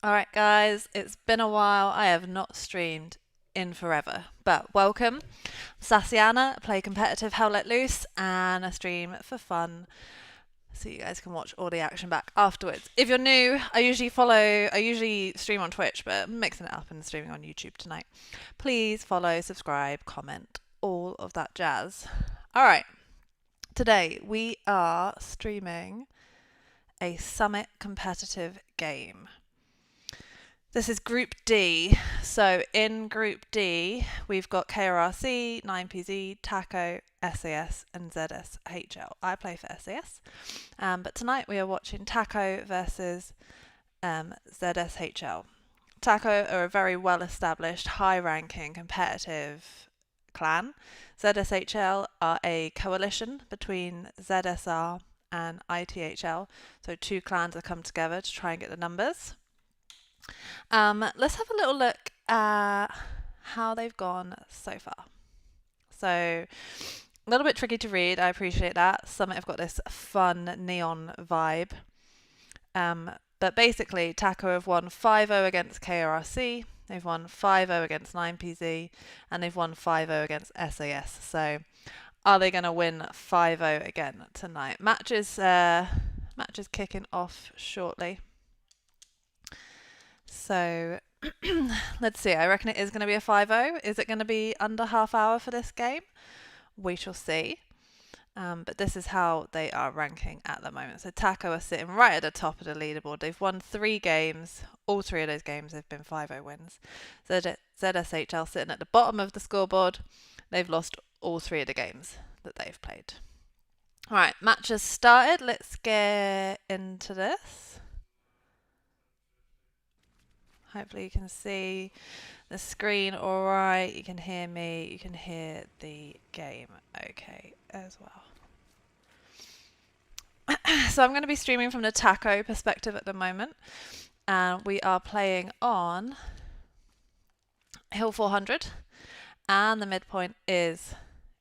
Alright guys, it's been a while. I have not streamed in forever, but welcome. I'm Sasiana, I play competitive Hell Let Loose, and I stream for fun so you guys can watch all the action back afterwards. If you're new, I usually stream on Twitch, but I'm mixing it up and streaming on YouTube tonight. Please follow, subscribe, comment, all of that jazz. Alright, today we are streaming a Summit competitive game. This is Group D. So in Group D, we've got KRRC, 9PZ, TACO, SAS, and ZSHL. I play for SAS, but tonight we are watching TACO versus ZSHL. TACO are a very well-established, high-ranking, competitive clan. ZSHL are a coalition between ZSR and ITHL, so two clans have come together to try and get the numbers. Let's have a little look at how they've gone so far. So, a little bit tricky to read, I appreciate that. Summit have got this fun neon vibe. But basically, TACO have won 5-0 against KRRC, they've won 5-0 against 9PZ, and they've won 5-0 against SAS. So, are they going to win 5-0 again tonight? Match is kicking off shortly. So let's see. I reckon it is going to be a 5-0. Is it going to be under half hour for this game? We shall see. But this is how they are ranking at the moment. So TACO are sitting right at the top of the leaderboard. They've won 3 games. All 3 of those games have been 5-0 wins. ZSHL sitting at the bottom of the scoreboard. They've lost all 3 of the games that they've played. All right, match has started. Let's get into this. Hopefully you can see the screen all right. You can hear me. You can hear the game okay as well. So I'm going to be streaming from the TACO perspective at the moment. And we are playing on Hill 400. And the midpoint is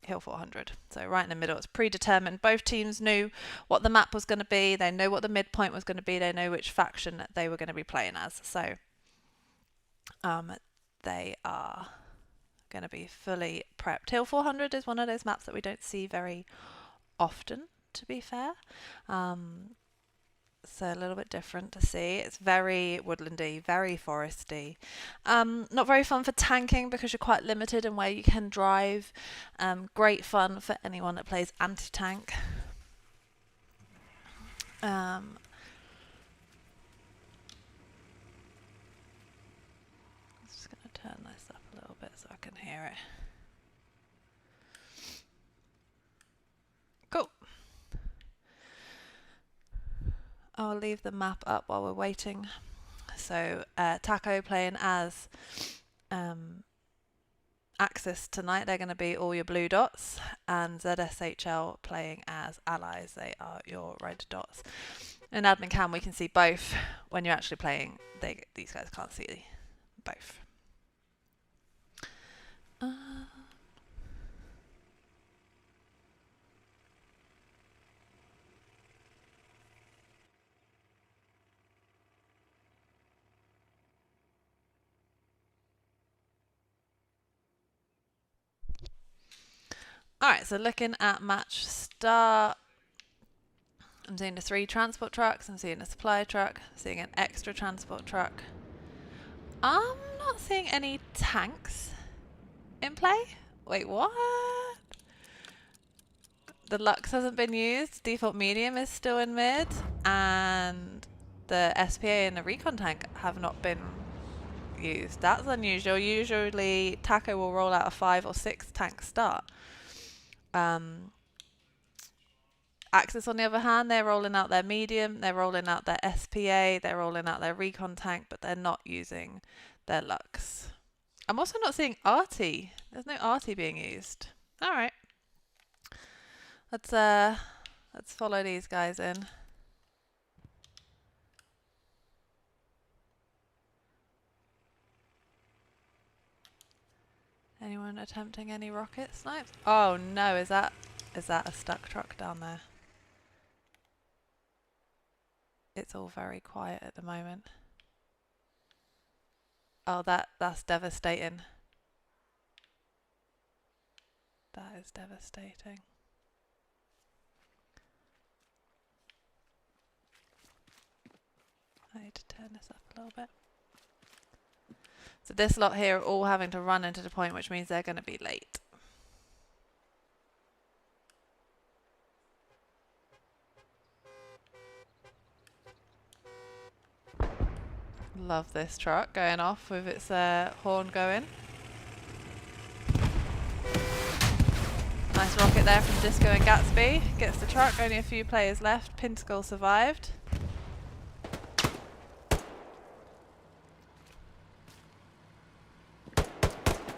Hill 400. So right in the middle. It's predetermined. Both teams knew what the map was going to be. They know what the midpoint was going to be. They know which faction they were going to be playing as. So they are going to be fully prepped. Hill 400 is one of those maps that we don't see very often, to be fair. So a little bit different to see. It's very woodlandy, very foresty. Not very fun for tanking because you're quite limited in where you can drive. Great fun for anyone that plays anti-tank. Turn this up a little bit so I can hear it. Cool. I'll leave the map up while we're waiting. So TACO playing as Axis tonight. They're going to be all your blue dots, and ZSHL playing as allies. They are your red dots. In admin cam we can see both. When you're actually playing, these guys can't see both. Alright, so looking at match start, I'm seeing the 3 transport trucks, I'm seeing a supply truck, seeing an extra transport truck. I'm not seeing any tanks in play. Wait, what? The Lux hasn't been used, default medium is still in mid, and the SPA and the recon tank have not been used. That's unusual. Usually TACO will roll out a 5 or 6 tank start. Axis, on the other hand, they're rolling out their medium, they're rolling out their SPA, they're rolling out their recon tank, but they're not using their Lux. I'm also not seeing arty. There's no arty being used. All right, let's follow these guys in. Anyone attempting any rocket snipes? Oh no, is that a stuck truck down there? It's all very quiet at the moment. Oh, that's devastating. That is devastating. I need to turn this up a little bit. So this lot here are all having to run into the point, which means they're going to be late. Love this truck going off with its horn going. Nice rocket there from Disco and Gatsby. Gets the truck, only a few players left. Pintacle survived.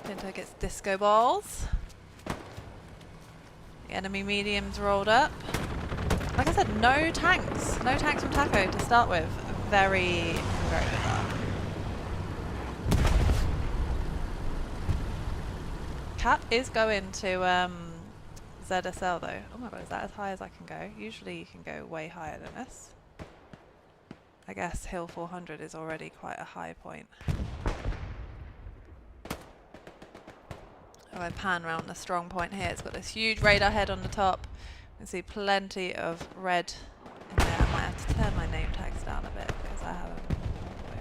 Pinto gets disco balls. The enemy mediums rolled up. Like I said, no tanks. No tanks from Taco to start with. Very, very bizarre. Cat is going to ZSL though. Oh my god, is that as high as I can go? Usually you can go way higher than this. I guess Hill 400 is already quite a high point. If I pan around the strong point here, it's got this huge radar head on the top. You can see plenty of red in there. I might have to turn my name tags down a bit because I have them all the way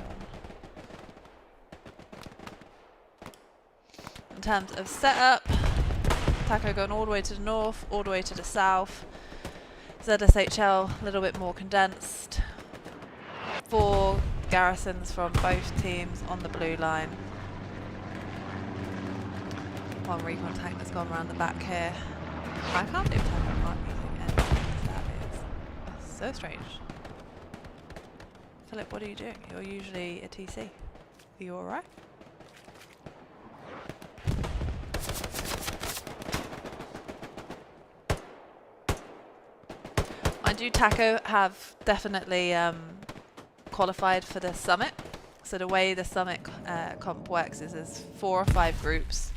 on. In terms of setup, Taco going all the way to the north, all the way to the south. ZSHL a little bit more condensed. 4 garrisons from both teams on the blue line. One recon tank that's gone around the back here. I can't do Taco, I can't using anything. That is so strange. Philip, what are you doing? You're usually a TC. Are you alright? Mind you, Taco have definitely qualified for the summit. So the way the summit comp works is there's 4 or 5 groups.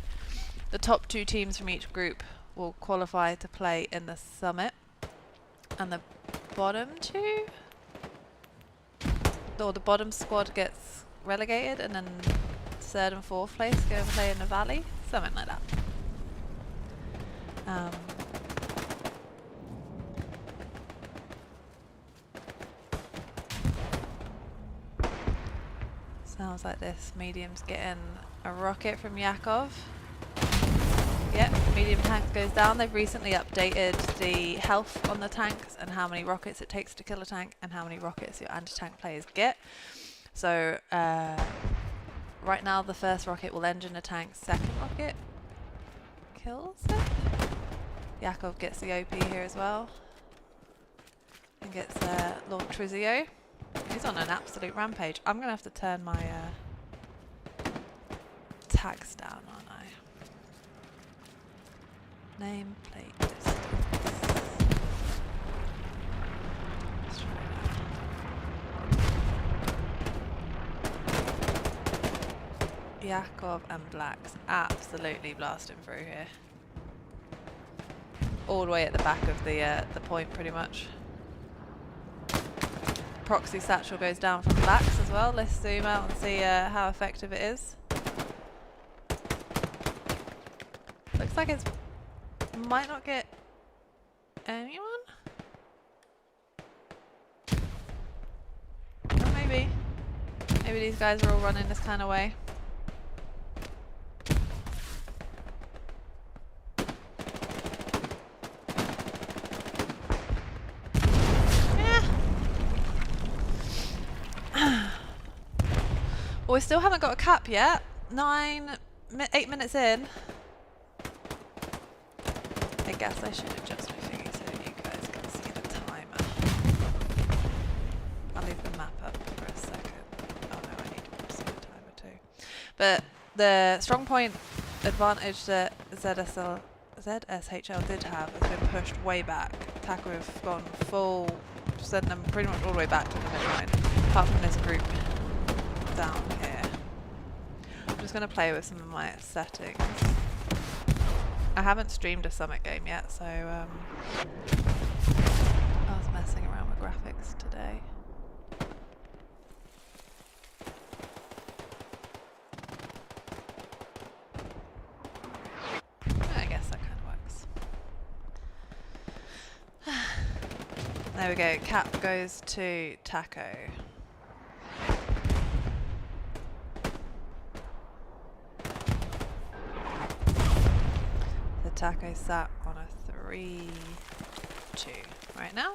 The top 2 teams from each group will qualify to play in the summit, and the bottom 2, or the bottom squad gets relegated, and then 3rd and 4th place go and play in the valley, something like that. Sounds like this medium's getting a rocket from Yakov. Yep, medium tank goes down. They've recently updated the health on the tanks and how many rockets it takes to kill a tank and how many rockets your anti-tank players get. So right now the first rocket will engine a tank, second rocket kills it. Yakov gets the OP here as well. And gets Lord Trizio. He's on an absolute rampage. I'm going to have to turn my tags down, aren't I? Nameplate distance. Let's try that. Yakov and Blacks absolutely blasting through here. All the way at the back of the point, pretty much. Proxy satchel goes down from Blacks as well. Let's zoom out and see how effective it is. Looks like it's might not get anyone? Or maybe. Maybe these guys are all running this kind of way. Yeah. Well, we still haven't got a cap yet. 8 minutes in. I guess I should adjust my thingy so you guys can see the timer. I'll leave the map up for a second. Oh no, I need to see the timer too. But the strong point advantage that ZSHL did have has been pushed way back. Taco have gone full, sent them pretty much all the way back to the midline, apart from this group down here. I'm just going to play with some of my settings. I haven't streamed a Summit game yet, so I was messing around with graphics today. There we go. Cap goes to Taco. The Taco sat on a 3-2 right now.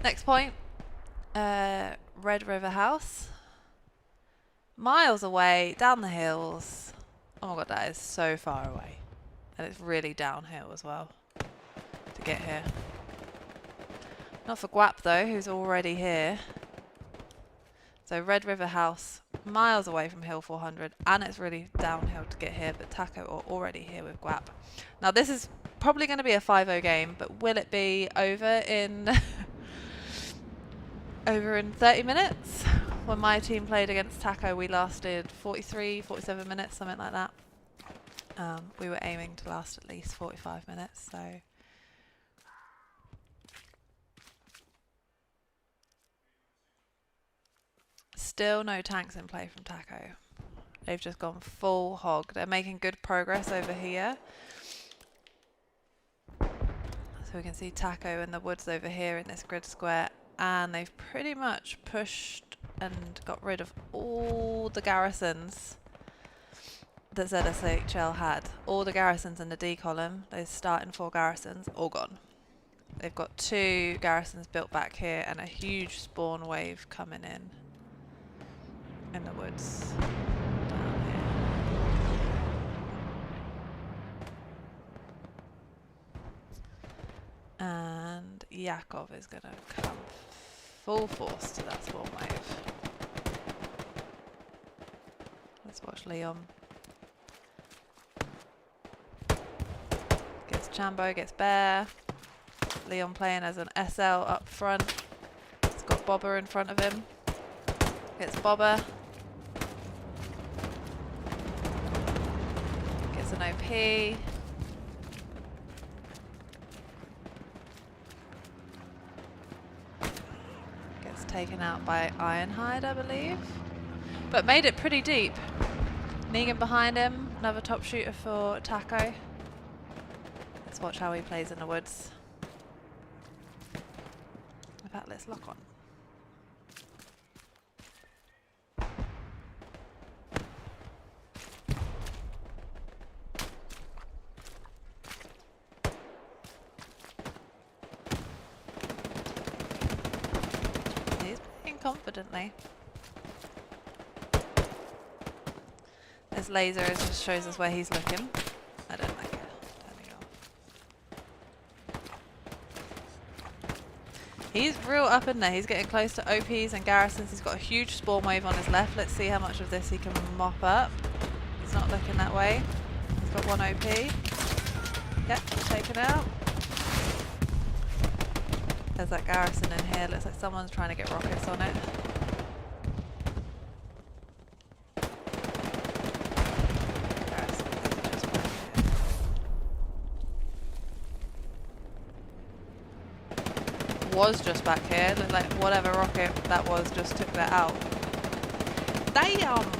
Next point, Red River House. Miles away, down the hills. Oh my god, that is so far away. And it's really downhill as well to get here. Not for Guap though, who's already here. So Red River House, miles away from Hill 400, and it's really downhill to get here, but Taco are already here with Guap. Now this is probably going to be a 5-0 game, but will it be over in over in 30 minutes? When my team played against Taco, we lasted 43, 47 minutes, something like that. We were aiming to last at least 45 minutes, so... Still no tanks in play from Taco. They've just gone full hog. They're making good progress over here. So we can see Taco in the woods over here in this grid square. And they've pretty much pushed and got rid of all the garrisons that ZSHL had. All the garrisons in the D column, those starting 4 garrisons, all gone. They've got 2 garrisons built back here and a huge spawn wave coming in the woods down here. And Yakov is going to come full force to that spawn wave. Let's watch Leon. Gets Chambo, gets Bear. Leon playing as an SL up front. He's got Bobber in front of him. Gets Bobber. Gets an OP. Gets taken out by Ironhide, I believe. But made it pretty deep. Negan behind him. Another top shooter for Taco. Let's watch how he plays in the woods. In fact, let's lock on. He's playing confidently. This laser just shows us where he's looking. I don't like it. Turning off. He's real up in there. He's getting close to OPs and garrisons. He's got a huge spawn wave on his left. Let's see how much of this he can mop up. He's not looking that way. He's got 1 OP. Yep, taken out. There's that garrison in here. Looks like someone's trying to get rockets on it. Was just back here. Looked like whatever rocket that was just took that out. Damn!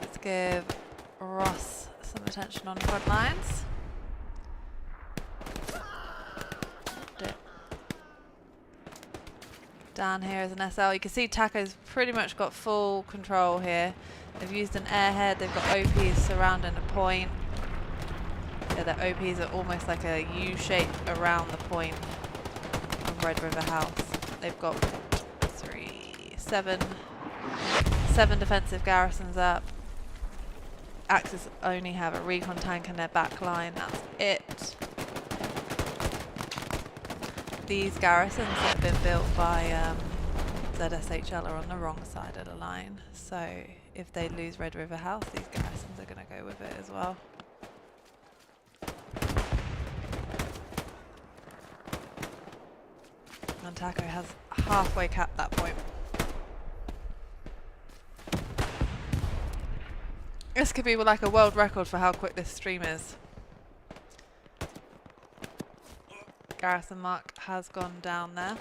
Let's give Ross some attention on front lines. Down here is an SL. You can see Taco's pretty much got full control here. They've used an airhead. They've got OPs surrounding the point. Yeah, the OPs are almost like a U shape around the point of Red River House. They've got 7 defensive garrisons up. Axis only have a recon tank in their back line. That's it. These garrisons that have been built by ZSHL are on the wrong side of the line. So if they lose Red River House, these garrisons are going to go with it as well. And Taco has halfway capped that point. This could be like a world record for how quick this stream is. Garrison mark has gone down there.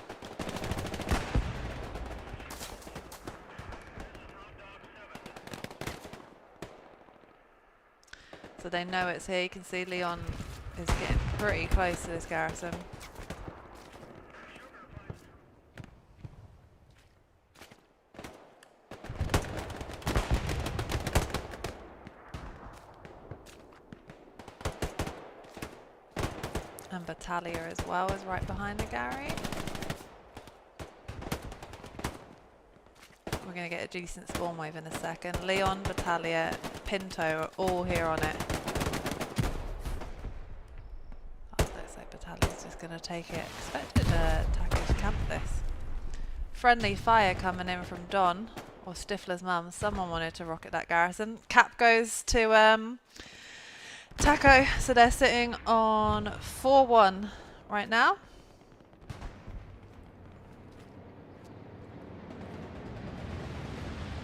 So they know it's here. You can see Leon is getting pretty close to this garrison. And Battaglia as well is right behind the Gary. We're going to get a decent spawn wave in a second. Leon, Battaglia, Pinto are all here on it. Oh, looks like Battaglia's just going to take it. Expected Taco to camp this. Friendly fire coming in from Don, or Stifler's mum. Someone wanted to rocket that garrison. Cap goes to Taco, so they're sitting on 4-1 right now.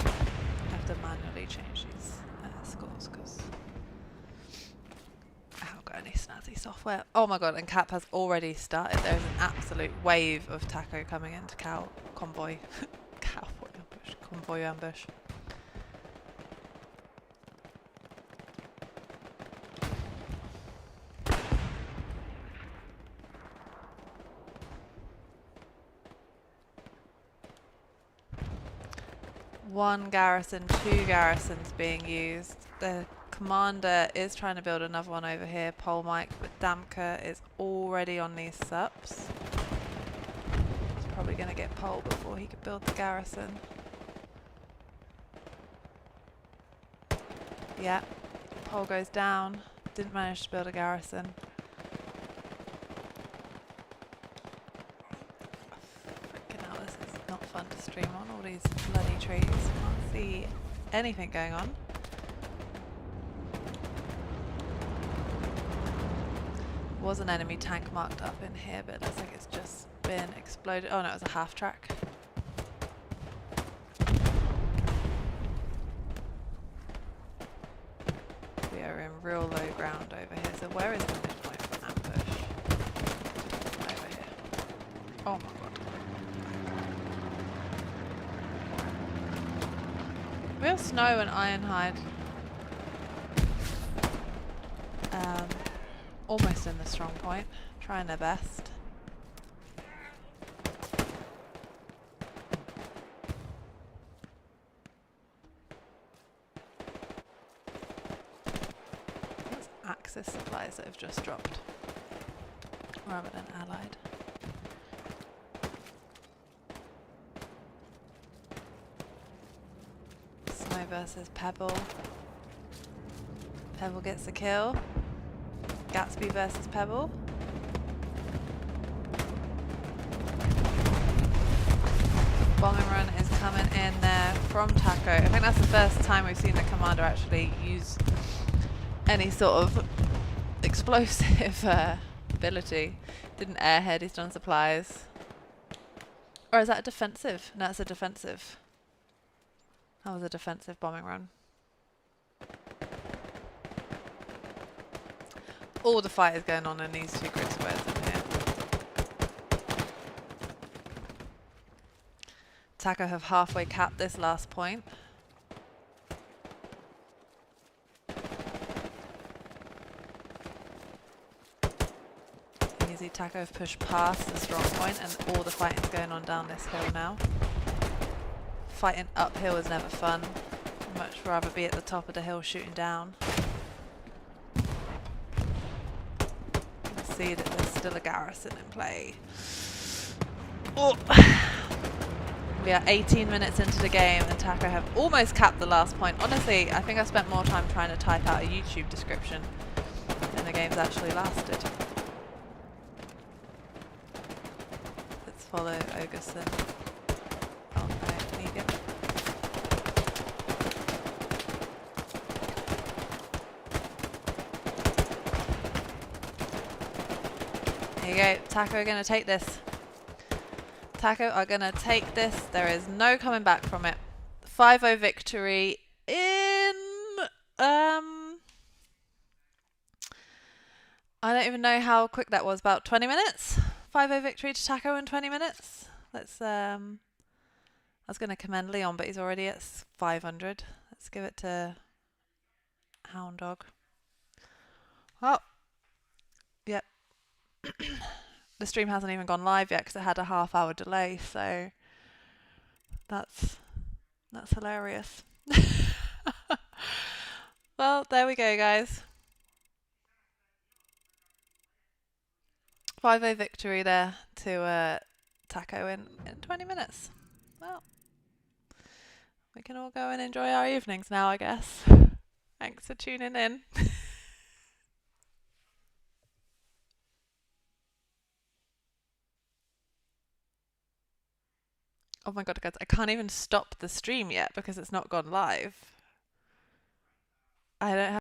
I have to manually change these scores because I haven't got any snazzy software. Oh my god, and Cap has already started. There's an absolute wave of Taco coming into convoy. Cowboy ambush. Convoy ambush. One garrison, 2 garrisons being used. The commander is trying to build another one over here, Pole Mike, but Damka is already on these subs. He's probably going to get pole before he could build the garrison. Yeah, pole goes down. Didn't manage to build a garrison. Freaking hell, this is not fun to stream on, all these bloody trees. Can't see anything going on. Was an enemy tank marked up in here, but it looks like it's just been exploded. Oh no, it was a half track. We are in real low ground over here. So where is the midpoint for ambush? Over here. Oh my god. We have Snow and Ironhide. Almost in the strong point, trying their best. It's Axis supplies that have just dropped, rather than Allied. Snow versus Pebble. Pebble gets the kill. Gatsby versus Pebble. Bombing run is coming in there from Taco. I think that's the first time we've seen the commander actually use any sort of explosive ability. Didn't airhead, he's done supplies. Or is that a defensive? No, it's a defensive. That was a defensive bombing run. All the fight is going on in these 2 grid squares in here. Taco have halfway capped this last point. Easy, Taco have pushed past the strong point and all the fighting's going on down this hill now. Fighting uphill is never fun. I'd much rather be at the top of the hill shooting down. See that there's still a garrison in play. Oh. We are 18 minutes into the game and Taco have almost capped the last point. Honestly, I think I spent more time trying to type out a YouTube description than the game's actually lasted. Let's follow Augusten. Oh no, Negan. There you go, Taco are going to take this. Taco are going to take this. There is no coming back from it. 5-0 victory in... I don't even know how quick that was. About 20 minutes? 5-0 victory to Taco in 20 minutes. Let's... I was going to commend Leon, but he's already at 500. Let's give it to Hound Dog. Oh, yep. The stream hasn't even gone live yet because it had a half-hour delay, so that's hilarious. Well, there we go, guys. 5-0 victory there to Taco in 20 minutes. Well, we can all go and enjoy our evenings now, I guess. Thanks for tuning in. Oh my god, guys, I can't even stop the stream yet because it's not gone live. I don't have